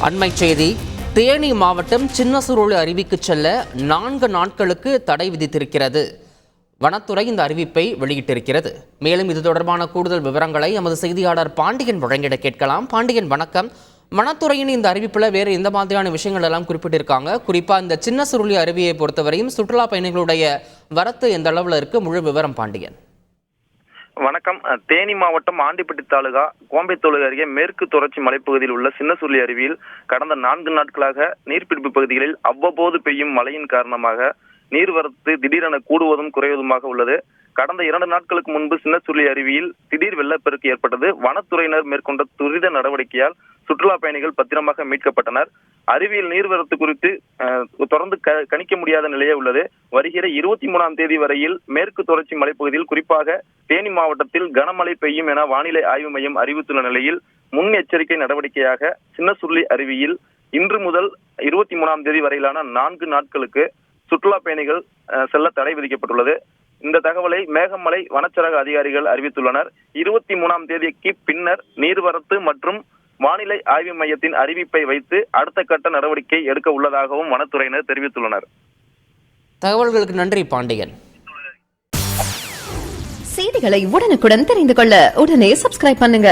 அண்மைச் செய்தி. தேனி மாவட்டம் சின்னசுருளி அருவிக்கு செல்ல 4 நாட்களுக்கு தடை விதித்திருக்கிறது. வனத்துறை இந்த அறிவிப்பை வெளியிட்டிருக்கிறது. மேலும் இது தொடர்பான கூடுதல் விவரங்களை எமது செய்தியாளர் பாண்டியன் வழங்கிட கேட்கலாம். பாண்டியன், வணக்கம். வனத்துறையின் இந்த அறிவிப்பில் வேறு எந்த மாதிரியான விஷயங்கள் எல்லாம் குறிப்பிட்டிருக்காங்க? குறிப்பாக இந்த சின்னசுருளி அருவியை பொறுத்தவரையும் சுற்றுலா பயணிகளுடைய வரத்து எந்த அளவில் இருக்கு? முழு விவரம் பாண்டியன். வணக்கம். தேனி மாவட்டம் ஆண்டிப்பட்டி தாலுகா கோம்பைத்தோடு அருகே மேற்கு தொடர்ச்சி மலைப்பகுதியில் உள்ள சின்னசுருளி அருவியில் கடந்த 4 நாட்களாக நீர்பிடிப்பு பகுதிகளில் அவ்வப்போது பெய்யும் மழையின் காரணமாக நீர்வரத்து திடீரென கூடுவதும் குறைவதுமாக உள்ளது. கடந்த 2 நாட்களுக்கு முன்பு சின்னசுருளி அருவியில் திடீர் வெள்ளப்பெருக்கு ஏற்பட்டது. வனத்துறையினர் மேற்கொண்ட துரித நடவடிக்கையால் சுற்றுலா பயணிகள் பத்திரமாக மீட்கப்பட்டனர். அருவியில் நீர்வரத்து குறித்து தொடர்ந்து கணிக்க முடியாத நிலையே உள்ளது. வருகிற 23ஆம் தேதி வரையில் மேற்கு தொடர்ச்சி மலைப்பகுதியில் குறிப்பாக தேனி மாவட்டத்தில் கனமழை பெய்யும் என வானிலை ஆய்வு மையம் அறிவித்துள்ள நிலையில் முன்னெச்சரிக்கை நடவடிக்கையாக சின்னசுருளி அருவியில் இன்று முதல் 23ஆம் தேதி வரையிலான 4 நாட்களுக்கு சுற்றுலா பயணிகள் செல்ல தடை விதிக்கப்பட்டுள்ளது. இந்த தகவலை மேகமலை வனச்சரக அதிகாரிகள் அறிவித்துள்ளனர். 23ஆம் தேதிக்கு பின்னர் நீர்வரத்து மற்றும் வானிலை ஆய்வு மையத்தின் அறிவிப்பை வைத்து அடுத்த கட்ட நடவடிக்கை எடுக்க உள்ளதாகவும் வனத்துறையினர் தெரிவித்துள்ளனர். தகவல்களுக்கு நன்றி பாண்டியன். செய்திகளை உடனுக்குடன் தெரிந்து கொள்ள உடனே சப்ஸ்கிரைப் பண்ணுங்க.